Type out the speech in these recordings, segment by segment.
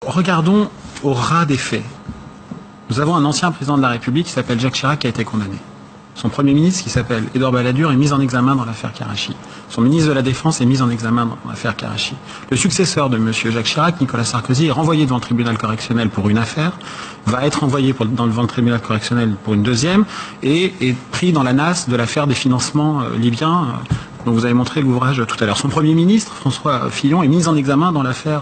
regardons au ras des faits. Nous avons un ancien président de la République qui s'appelle Jacques Chirac qui a été condamné. Son Premier ministre, qui s'appelle Édouard Balladur, est mis en examen dans l'affaire Karachi. Son ministre de la Défense est mis en examen dans l'affaire Karachi. Le successeur de M. Jacques Chirac, Nicolas Sarkozy, est renvoyé devant le tribunal correctionnel pour une affaire, va être renvoyé devant le tribunal correctionnel pour une deuxième, et est pris dans la nasse de l'affaire des financements libyens, dont vous avez montré l'ouvrage tout à l'heure. Son Premier ministre, François Fillon, est mis en examen dans l'affaire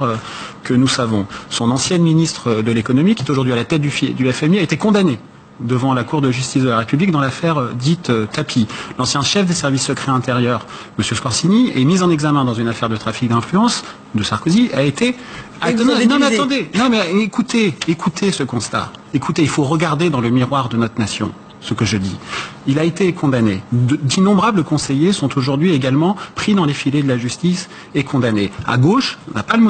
que nous savons. Son ancienne ministre de l'économie, qui est aujourd'hui à la tête du FMI, a été condamnée devant la Cour de justice de la République dans l'affaire dite Tapi. L'ancien chef des services secrets intérieurs, M. Scorsini, est mis en examen dans une affaire de trafic d'influence de Sarkozy, a été... Non mais écoutez ce constat. Écoutez, il faut regarder dans le miroir de notre nation ce que je dis. Il a été condamné. D'innombrables conseillers sont aujourd'hui également pris dans les filets de la justice et condamnés. À gauche, on n'a pas le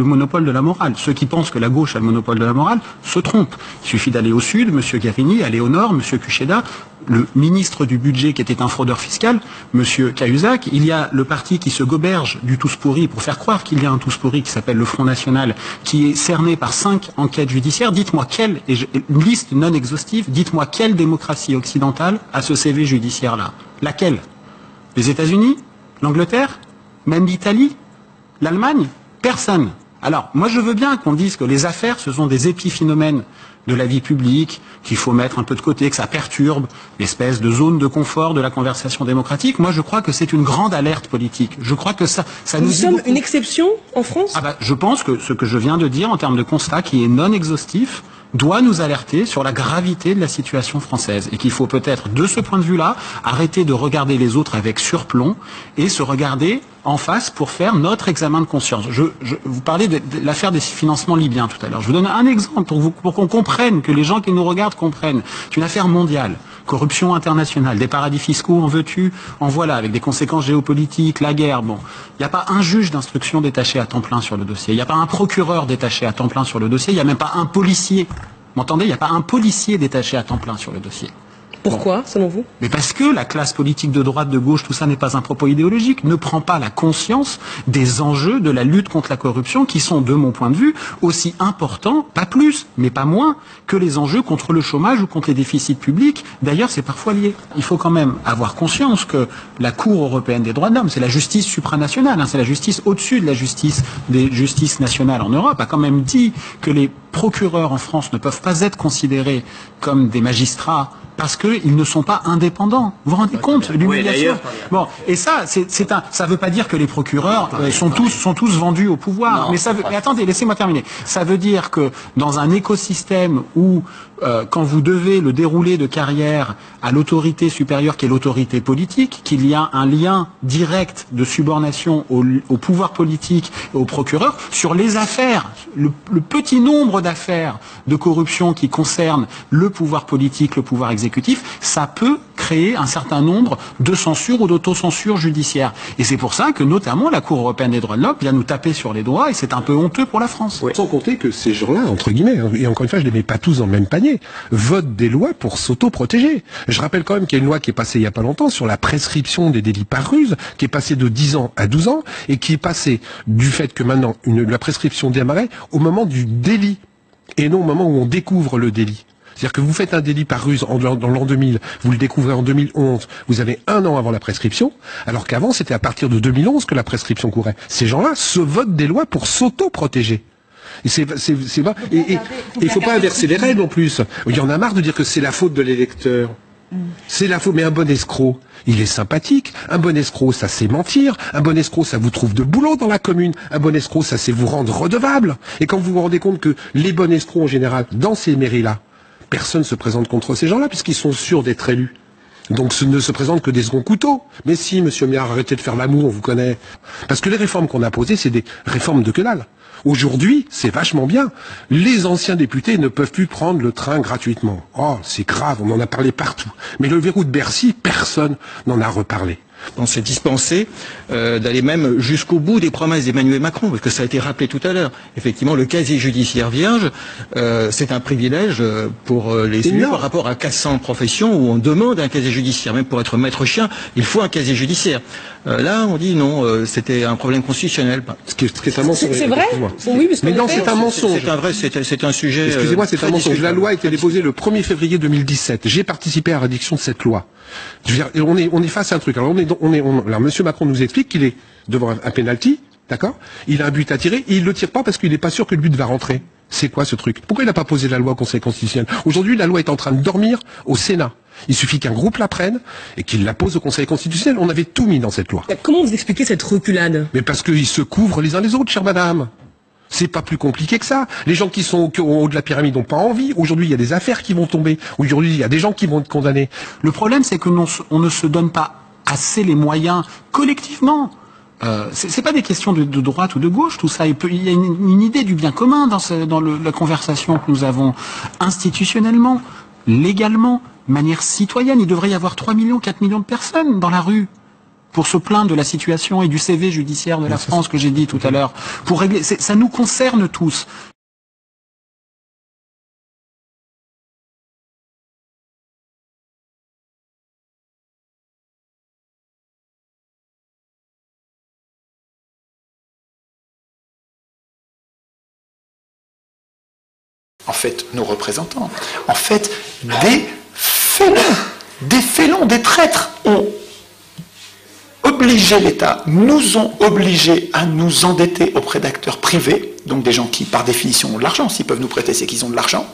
monopole de la morale. Ceux qui pensent que la gauche a le monopole de la morale se trompent. Il suffit d'aller au sud, M. Guérini, aller au nord, M. Kucheda, le ministre du budget qui était un fraudeur fiscal, M. Cahuzac. Il y a le parti qui se goberge du tous pourri pour faire croire qu'il y a un tous pourri qui s'appelle le Front National, qui est cerné par 5 enquêtes judiciaires. Dites-moi quelle, une liste non exhaustive, dites-moi quelle démocratie occidentale a ce CV judiciaire-là. Laquelle? Les États-Unis? L'Angleterre? Même l'Italie? L'Allemagne? Personne. Alors, moi je veux bien qu'on dise que les affaires, ce sont des épiphénomènes de la vie publique, qu'il faut mettre un peu de côté, que ça perturbe l'espèce de zone de confort de la conversation démocratique. Moi je crois que c'est une grande alerte politique. Je crois que ça nous dit sommes beaucoup. Une exception en France? Je pense que ce que je viens de dire en termes de constat, qui est non exhaustif, doit nous alerter sur la gravité de la situation française et qu'il faut peut-être, de ce point de vue-là, arrêter de regarder les autres avec surplomb et se regarder en face pour faire notre examen de conscience. Vous parlez de l'affaire des financements libyens tout à l'heure. Je vous donne un exemple pour qu'on comprenne, que les gens qui nous regardent comprennent. C'est une affaire mondiale. Corruption internationale, des paradis fiscaux, en veux-tu, en voilà, avec des conséquences géopolitiques, la guerre. Bon, il n'y a pas un juge d'instruction détaché à temps plein sur le dossier. Il n'y a pas un procureur détaché à temps plein sur le dossier. Il n'y a même pas un policier. Vous m'entendez? Il n'y a pas un policier détaché à temps plein sur le dossier. Pourquoi, selon vous? Mais parce que la classe politique de droite, de gauche, tout ça n'est pas un propos idéologique, ne prend pas la conscience des enjeux de la lutte contre la corruption qui sont, de mon point de vue, aussi importants, pas plus, mais pas moins, que les enjeux contre le chômage ou contre les déficits publics. D'ailleurs, c'est parfois lié. Il faut quand même avoir conscience que la Cour européenne des droits de l'homme, c'est la justice supranationale, c'est la justice au-dessus de la justice des justices nationales en Europe, a quand même dit que les procureurs en France ne peuvent pas être considérés comme des magistrats parce qu'ils ne sont pas indépendants. Vous vous rendez compte de l'humiliation? Bon, et ça, ça veut pas dire que les procureurs sont tous vendus au pouvoir. Mais attendez, laissez-moi terminer. Ça veut dire que dans un écosystème où quand vous devez le dérouler de carrière à l'autorité supérieure qui est l'autorité politique, qu'il y a un lien direct de subornation au pouvoir politique et au procureur sur les affaires, le petit nombre d'affaires de corruption qui concernent le pouvoir politique, le pouvoir exécutif, ça peut créer un certain nombre de censures ou d'autocensure judiciaire. Et c'est pour ça que notamment la Cour européenne des droits de l'homme vient nous taper sur les doigts et c'est un peu honteux pour la France. Ouais. Sans compter que ces gens-là, entre guillemets, et encore une fois je les mets pas tous dans le même panier, votent des lois pour s'auto-protéger. Je rappelle quand même qu'il y a une loi qui est passée il y a pas longtemps sur la prescription des délits par ruse, qui est passée de 10 ans à 12 ans, et qui est passée du fait que maintenant la prescription démarrait au moment du délit, et non au moment où on découvre le délit. C'est-à-dire que vous faites un délit par ruse dans l'an 2000, vous le découvrez en 2011, vous avez 1 an avant la prescription, alors qu'avant c'était à partir de 2011 que la prescription courait. Ces gens-là se votent des lois pour s'auto-protéger. Et il faut pas inverser les règles en plus. Il y en a marre de dire que c'est la faute de l'électeur. C'est la faute, mais un bon escroc, il est sympathique. Un bon escroc, ça sait mentir. Un bon escroc, ça vous trouve de boulot dans la commune. Un bon escroc, ça sait vous rendre redevable. Et quand vous vous rendez compte que les bons escrocs en général, dans ces mairies-là, personne ne se présente contre ces gens-là puisqu'ils sont sûrs d'être élus. Donc ce ne se présentent que des seconds couteaux. Mais si, monsieur Miard, arrêtez de faire l'amour, on vous connaît. Parce que les réformes qu'on a posées, c'est des réformes de que dalle. Aujourd'hui, c'est vachement bien. Les anciens députés ne peuvent plus prendre le train gratuitement. Oh, c'est grave, on en a parlé partout. Mais le verrou de Bercy, personne n'en a reparlé. On s'est dispensé d'aller même jusqu'au bout des promesses d'Emmanuel Macron, parce que ça a été rappelé tout à l'heure. Effectivement, le casier judiciaire vierge, c'est un privilège pour les élus par rapport à 400 professions où on demande un casier judiciaire. Même pour être maître chien, il faut un casier judiciaire. Là, on dit non, c'était un problème constitutionnel. Ce qui est un mensonge. C'est vrai? Oui, parce mais non, c'est un mensonge. C'est un sujet. Excusez-moi, c'est un mensonge. La loi a été déposée le 1er février 2017. J'ai participé à la rédaction de cette loi. Je veux dire, on est face à un truc. Alors alors Monsieur Macron nous explique qu'il est devant un penalty, d'accord? Il a un but à tirer, et il le tire pas parce qu'il n'est pas sûr que le but va rentrer. C'est quoi ce truc? Pourquoi il n'a pas posé la loi au Conseil constitutionnel? Aujourd'hui, la loi est en train de dormir au Sénat. Il suffit qu'un groupe la prenne et qu'il la pose au Conseil constitutionnel. On avait tout mis dans cette loi. Comment vous expliquez cette reculade? Mais parce qu'ils se couvrent les uns les autres, chère madame. C'est pas plus compliqué que ça. Les gens qui sont au haut de la pyramide n'ont pas envie. Aujourd'hui, il y a des affaires qui vont tomber. Aujourd'hui, il y a des gens qui vont être condamnés. Le problème, c'est que on ne se donne pas assez les moyens collectivement. C'est pas des questions de droite ou de gauche, tout ça. Il y a une idée du bien commun dans la conversation que nous avons institutionnellement, légalement, de manière citoyenne. Il devrait y avoir 3 millions, 4 millions de personnes dans la rue pour se plaindre de la situation et du CV judiciaire de la France que j'ai dit tout à l'heure. Pour régler, ça nous concerne tous. En fait, nos représentants, en fait, des félons, des traîtres ont obligé l'État, nous ont obligés à nous endetter auprès d'acteurs privés, donc des gens qui, par définition, ont de l'argent. S'ils peuvent nous prêter, c'est qu'ils ont de l'argent.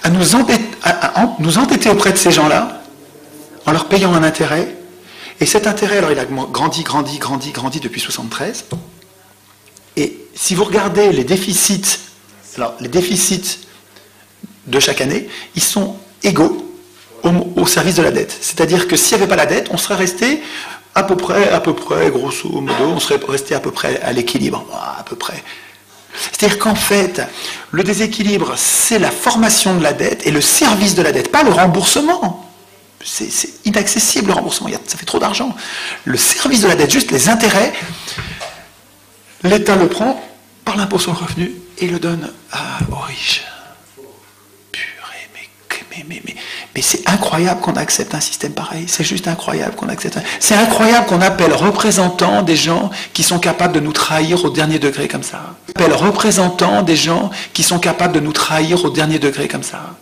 À nous endetter auprès de ces gens-là, en leur payant un intérêt. Et cet intérêt, alors il a grandi depuis 1973. Et si vous regardez les déficits, alors les déficits de chaque année, ils sont égaux au service de la dette. C'est-à-dire que s'il n'y avait pas la dette, on serait resté à peu près, grosso modo, on serait resté à peu près à l'équilibre, à peu près. C'est-à-dire qu'en fait, le déséquilibre, c'est la formation de la dette et le service de la dette, pas le remboursement. C'est inaccessible le remboursement, ça fait trop d'argent. Le service de la dette, juste les intérêts, l'État le prend par l'impôt sur le revenu et le donne aux riches. Mais c'est incroyable qu'on accepte un système pareil. C'est juste incroyable qu'on accepte. C'est incroyable qu'on appelle représentants des gens qui sont capables de nous trahir au dernier degré comme ça. On appelle représentants des gens qui sont capables de nous trahir au dernier degré comme ça.